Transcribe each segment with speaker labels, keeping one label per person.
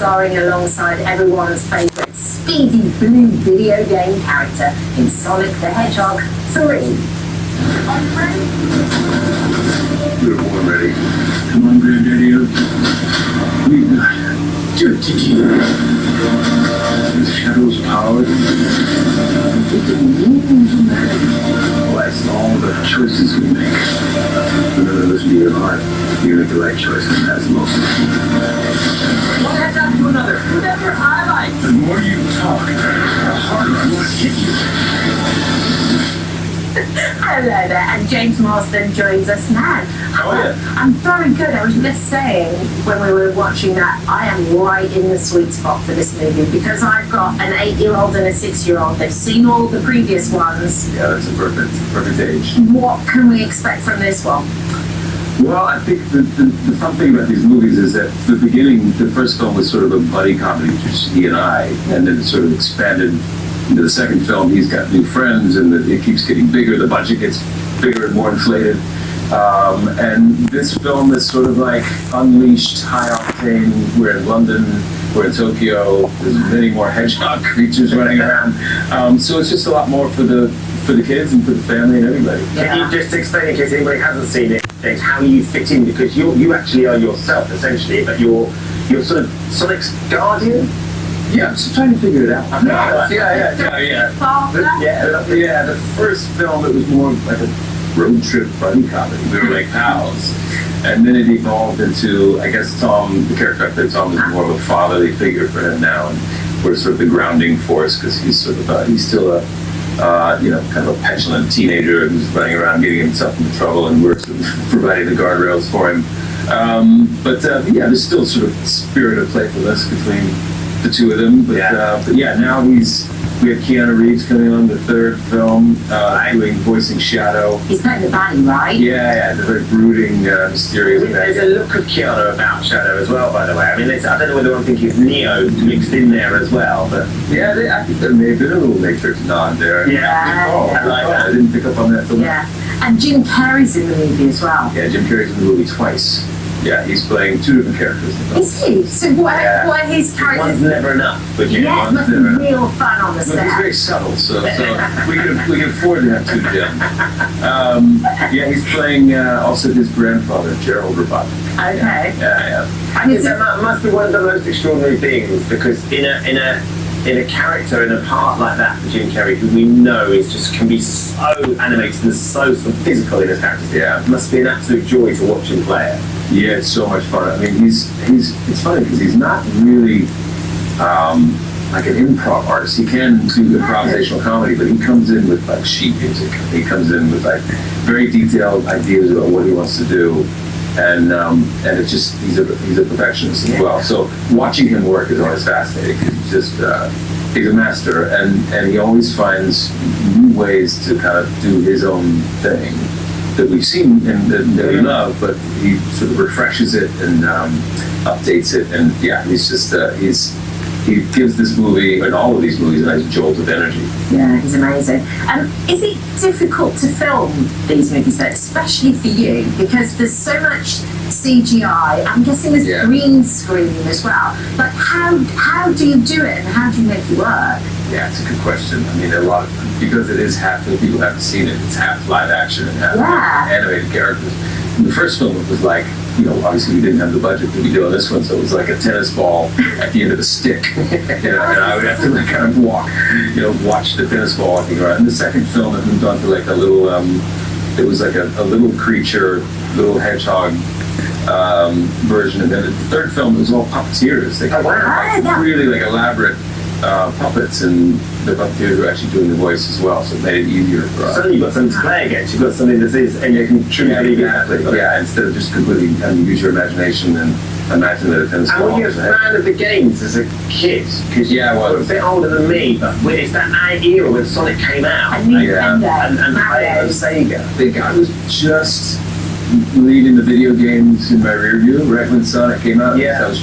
Speaker 1: starring alongside everyone's favourite speedy blue video game character in Sonic the Hedgehog 3.
Speaker 2: Are you ready? We're born ready. Come on, Granddaddy. We've got dirty with shadows powered. With the rules of man. That's all the choices we make. Remember, listen to your heart. You make the right choice, and that's most of it.
Speaker 3: One head down to another. Whatever I like.
Speaker 2: The more you talk, the harder I want to hit you.
Speaker 1: Hello there, and James Marsden joins us now.
Speaker 2: Oh, yeah.
Speaker 1: I'm very good. I was just saying when we were watching that, I am right in the sweet spot for this movie because I've got an 8-year-old and a 6-year-old. They've seen all the previous ones.
Speaker 2: Yeah, that's a perfect age.
Speaker 1: What can we expect from this one?
Speaker 2: Well, I think the fun thing about these movies is that the beginning, the first film was sort of a buddy comedy, just he and I, and then it sort of expanded into the second film. He's got new friends, and it keeps getting bigger. The budget gets bigger and more inflated. And this film is sort of like unleashed, high octane. We're in London, we're in Tokyo. There's many more hedgehog creatures running around. So it's just a lot more for the kids and for the family and everybody.
Speaker 1: Yeah.
Speaker 4: Can you just explain, in case anybody hasn't seen it, James, how you fit in? Because you actually are yourself, essentially, but you're sort of Sonic's guardian?
Speaker 2: Yeah, I'm still trying to figure it out.
Speaker 4: Yeah.
Speaker 2: The first film, it was more like a road trip buddy comedy. We were like pals. And then it evolved into, I guess Tom, the character I played, Tom, is more of a fatherly figure for him now. And we're sort of the grounding force because he's sort of, he's still a, kind of a petulant teenager who's running around getting himself into trouble, and we're sort of providing the guardrails for him. There's still sort of spirit of playfulness between the two of them. Now we have Keanu Reeves coming on the third film, voicing Shadow.
Speaker 1: He's playing the baddie, right?
Speaker 2: Yeah, the very brooding, mysterious.
Speaker 4: There's a look of Keanu about Shadow as well, by the way. I mean, I don't know whether I'm thinking of Neo mixed in there as well, but
Speaker 2: yeah, I think there may have been a little Matrix nod there.
Speaker 4: Yeah.
Speaker 2: I like that. I didn't pick up on that so much.
Speaker 1: Yeah, and Jim Carrey's in the movie as well.
Speaker 2: Yeah, Jim Carrey's in the movie twice. Yeah, he's playing two different characters.
Speaker 1: Is he? So what are his characters?
Speaker 4: one's never enough. But
Speaker 1: Yeah, it must be real fun on the
Speaker 2: But he's
Speaker 1: set.
Speaker 2: very subtle, so we can afford to have two Jim. He's playing also his grandfather, Gerald Robot.
Speaker 1: Okay.
Speaker 2: Yeah.
Speaker 4: I think that must be one of the most extraordinary things, because in a character, in a part like that for Jim Carrey, who we know can be so animated and so physical in his characters.
Speaker 2: Yeah.
Speaker 4: It must be an absolute joy to watch him play it.
Speaker 2: Yeah, it's so much fun. I mean, it's funny because he's not really like an improv artist. He can do improvisational comedy, but he comes in with like sheet music. He comes in with like very detailed ideas about what he wants to do, and it's just he's a perfectionist as well. So watching him work is always fascinating. He's a master, and he always finds new ways to kind of do his own thing that we've seen and that we love, but he sort of refreshes it and updates it, and he gives this movie and all of these movies a nice jolt of energy.
Speaker 1: Yeah, he's amazing. Is it difficult to film these movies though, especially for you, because there's so much CGI? I'm guessing there's green screen as well. Like how do you do it, and how do you make it work?
Speaker 2: Yeah, it's a good question. I mean, because it is half, the people haven't seen it, it's half live action and half animated characters. In the first film, it was like, obviously we didn't have the budget to be doing this one, so it was like a tennis ball at the end of a stick. And I would have to like kind of watch the tennis ball walking around. In the second film, it moved on to like a little, it was like a little creature, little hedgehog version. And then the third film was all puppeteers. They really like elaborate puppets, and the puppeteers were actually doing the voice as well, so it made it easier for us.
Speaker 4: Suddenly you've got something to play against. You've got something that is, and you can truly
Speaker 2: instead of just completely use your imagination and imagine that a tennis ball.
Speaker 4: And were you a fan of the games as a kid? Because you were a bit older than me, but it's that era when Sonic came out.
Speaker 1: And Nintendo.
Speaker 4: And Sega.
Speaker 2: I think I was just leaving the video games in my rear view right when Sonic came out.
Speaker 4: Yeah.
Speaker 2: I was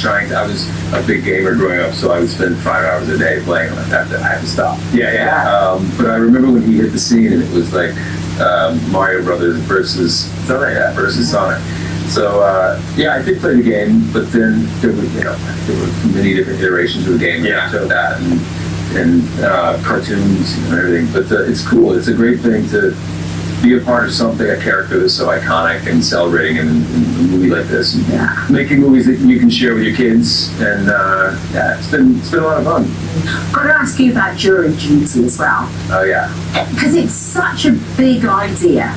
Speaker 2: a big gamer growing up, so I would spend 5 hours a day playing. I had to stop. But I remember when he hit the scene and it was like Mario Brothers versus Sonic. So yeah, I did play the game, but then there were many different iterations of the game after that, and cartoons and everything. But it's cool. It's a great thing to be a part of something, a character that's so iconic, and celebrating in a movie like this, and making movies that you can share with your kids. And yeah, it's been a lot of fun.
Speaker 1: I've got to ask you about jury duty as well.
Speaker 2: Oh yeah.
Speaker 1: Because it's such a big idea.